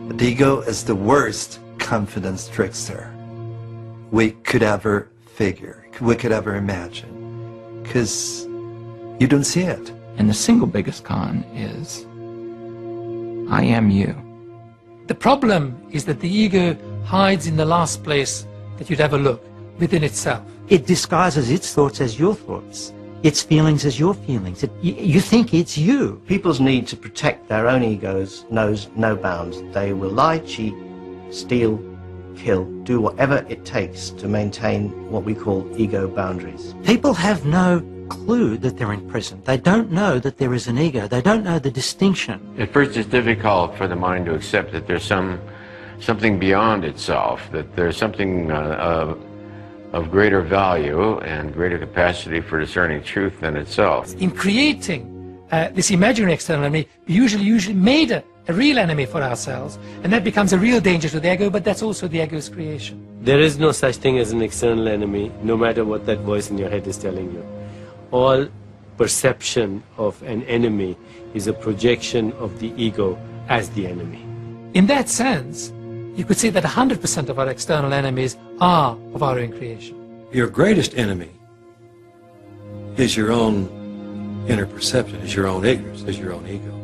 The ego is the worst confidence trickster we could ever figure, we could ever imagine, because you don't see it. And the single biggest con is, I am you. The problem is that the ego hides in the last place that you'd ever look, within itself. It disguises its thoughts as your thoughts, its feelings as your feelings. You think it's you. People's need to protect their own egos knows no bounds. They will lie, cheat, steal, kill, do whatever it takes to maintain what we call ego boundaries. People have no clue that they're in prison. They don't know that there is an ego. They don't know the distinction. At first it's difficult for the mind to accept that there's something beyond itself, that there's something of greater value and greater capacity for discerning truth than itself. In creating this imaginary external enemy, we usually made a real enemy for ourselves, and that becomes a real danger to the ego, but that's also the ego's creation. There is no such thing as an external enemy, no matter what that voice in your head is telling you. All perception of an enemy is a projection of the ego as the enemy. In that sense, you could say that 100% of our external enemies are of our own creation. Your greatest enemy is your own inner perception, is your own ignorance, is your own ego.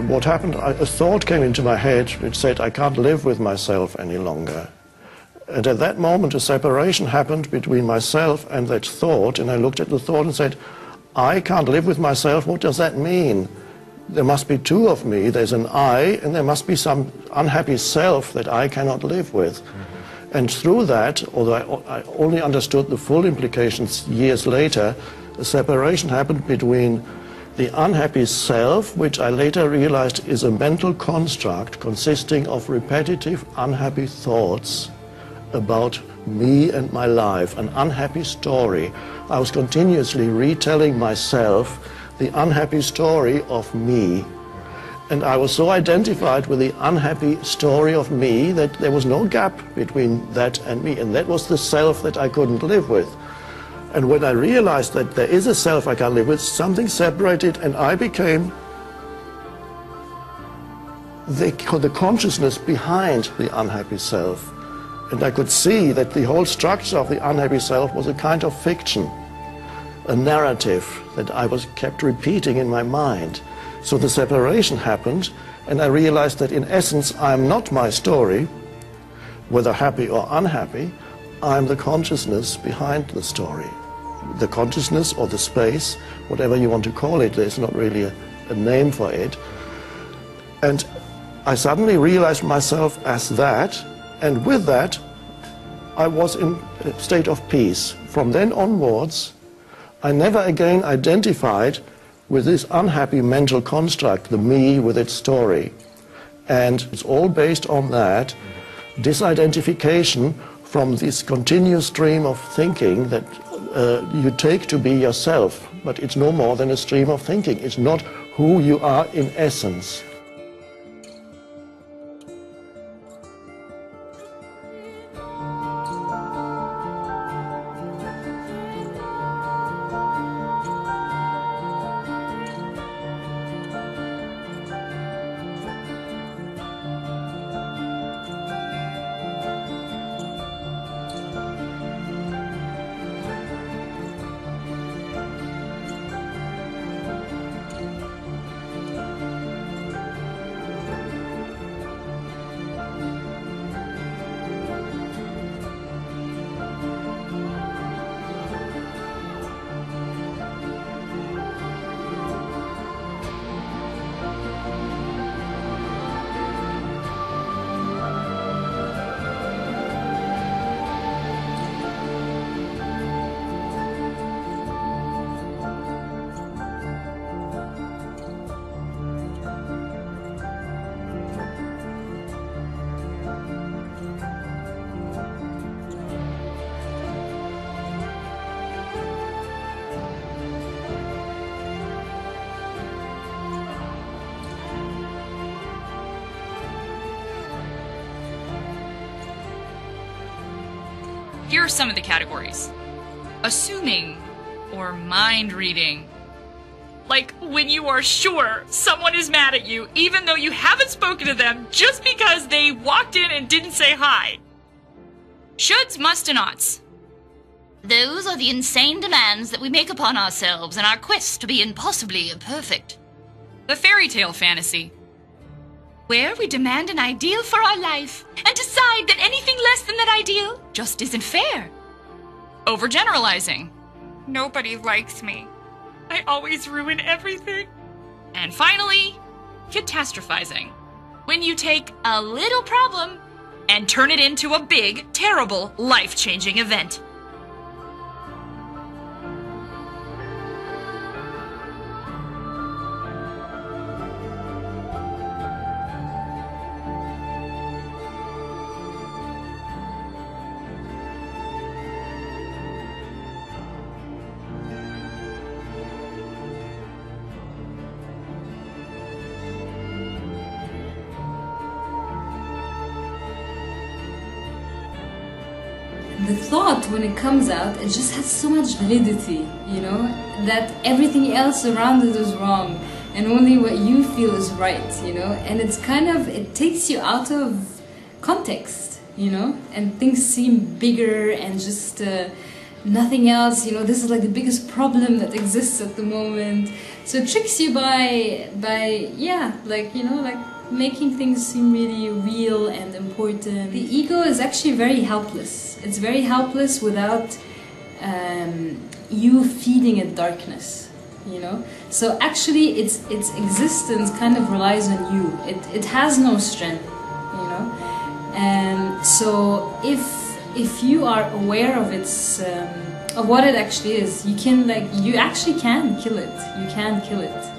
What happened, a thought came into my head which said, I can't live with myself any longer. And at that moment, a separation happened between myself and that thought, and I looked at the thought and said, I can't live with myself, what does that mean? There must be two of me, there's an I, and there must be some unhappy self that I cannot live with. And through that, although I only understood the full implications years later, a separation happened between the unhappy self, which I later realized is a mental construct consisting of repetitive unhappy thoughts about me and my life, an unhappy story. I was continuously retelling myself the unhappy story of me. And I was so identified with the unhappy story of me that there was no gap between that and me. And that was the self that I couldn't live with. And when I realized that there is a self I can't live with, something separated and I became the consciousness behind the unhappy self. And I could see that the whole structure of the unhappy self was a kind of fiction, a narrative that I was kept repeating in my mind. So the separation happened, and I realized that in essence I am not my story, whether happy or unhappy. I'm the consciousness behind the story. The consciousness or the space, whatever you want to call it, there's not really a name for it. And I suddenly realized myself as that, and with that I was in a state of peace. From then onwards, I never again identified with this unhappy mental construct, the me with its story. And it's all based on that disidentification from this continuous stream of thinking that you take to be yourself, but it's no more than a stream of thinking. It's not who you are in essence. Here are some of the categories. Assuming or mind reading. Like when you are sure someone is mad at you even though you haven't spoken to them just because they walked in and didn't say hi. Shoulds, must, and oughts. Those are the insane demands that we make upon ourselves in our quest to be impossibly perfect. The fairy tale fantasy. Where we demand an ideal for our life and decide that anything less than that ideal just isn't fair. Overgeneralizing. Nobody likes me. I always ruin everything. And finally, catastrophizing. When you take a little problem and turn it into a big, terrible, life-changing event. The thought, when it comes out, it just has so much validity, you know, that everything else around it is wrong and only what you feel is right, you know, and it's kind of, it takes you out of context, you know, and things seem bigger and just nothing else, you know, this is like the biggest problem that exists at the moment. So it tricks you by yeah, like, you know, like making things seem really real and important. The ego is actually very helpless. It's very helpless without you feeding it darkness, you know? So actually its existence kind of relies on you. It has no strength, you know? And so if you are aware of its of what it actually is, you can, like, you actually can kill it. You can kill it.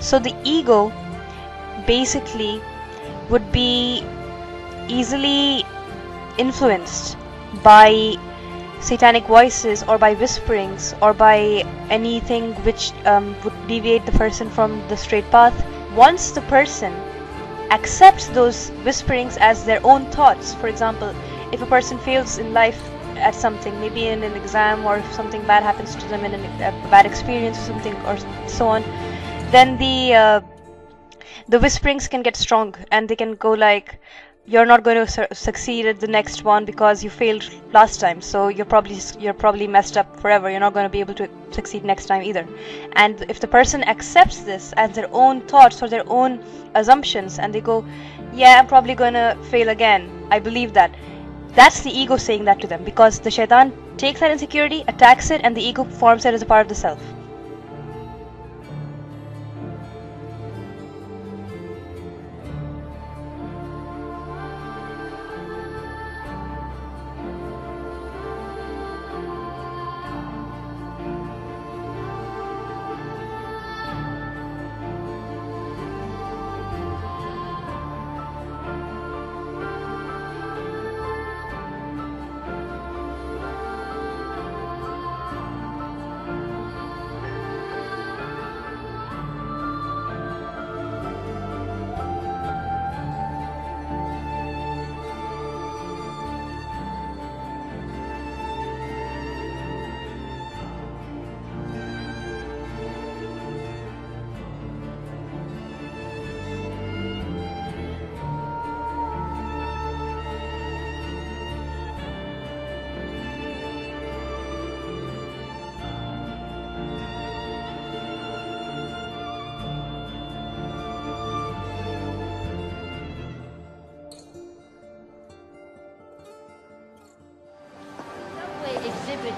So the ego basically would be easily influenced by satanic voices or by whisperings or by anything which would deviate the person from the straight path. Once the person accepts those whisperings as their own thoughts, for example, if a person fails in life at something, maybe in an exam, or if something bad happens to them in a bad experience or something, or so on, then the whisperings can get strong and they can go like, you're not going to succeed at the next one because you failed last time, so you're probably messed up forever. You're not going to be able to succeed next time either. And if the person accepts this as their own thoughts or their own assumptions, and they go, yeah, I'm probably going to fail again, I believe that, that's the ego saying that to them, because the shaitan takes that insecurity, attacks it, and the ego forms it as a part of the self.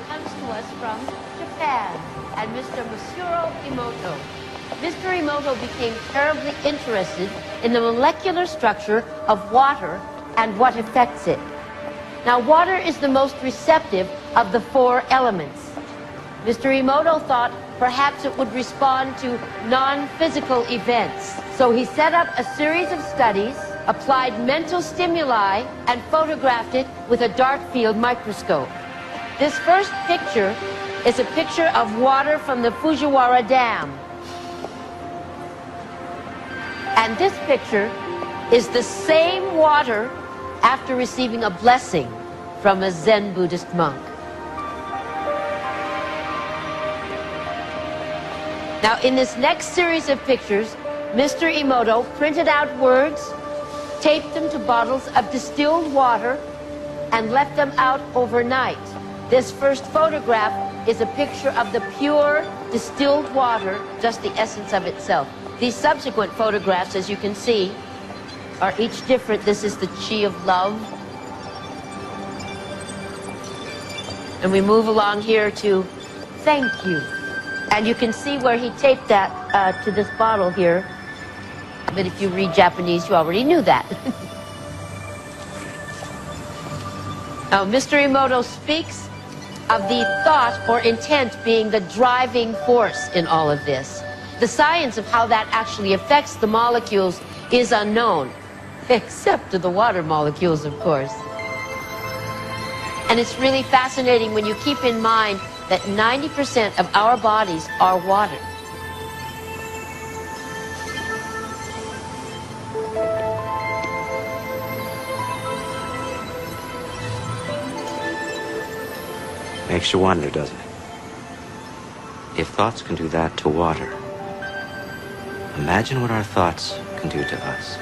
Comes to us from Japan and Mr. Masuro Emoto. Mr. Emoto became terribly interested in the molecular structure of water and what affects it. Now, water is the most receptive of the 4 elements. Mr. Emoto thought perhaps it would respond to non-physical events. So he set up a series of studies, applied mental stimuli, and photographed it with a dark field microscope. This first picture is a picture of water from the Fujiwara Dam. And this picture is the same water after receiving a blessing from a Zen Buddhist monk. Now, in this next series of pictures, Mr. Emoto printed out words, taped them to bottles of distilled water, and left them out overnight. This first photograph is a picture of the pure distilled water, just the essence of itself. These subsequent photographs, as you can see, are each different. This is the chi of love. And we move along here to thank you. And you can see where he taped that to this bottle here. But if you read Japanese, you already knew that. Now, Mr. Emoto speaks of the thought or intent being the driving force in all of this. The science of how that actually affects the molecules is unknown, except to the water molecules, of course. And it's really fascinating when you keep in mind that 90% of our bodies are water. Makes you wonder, doesn't it? If thoughts can do that to water, imagine what our thoughts can do to us.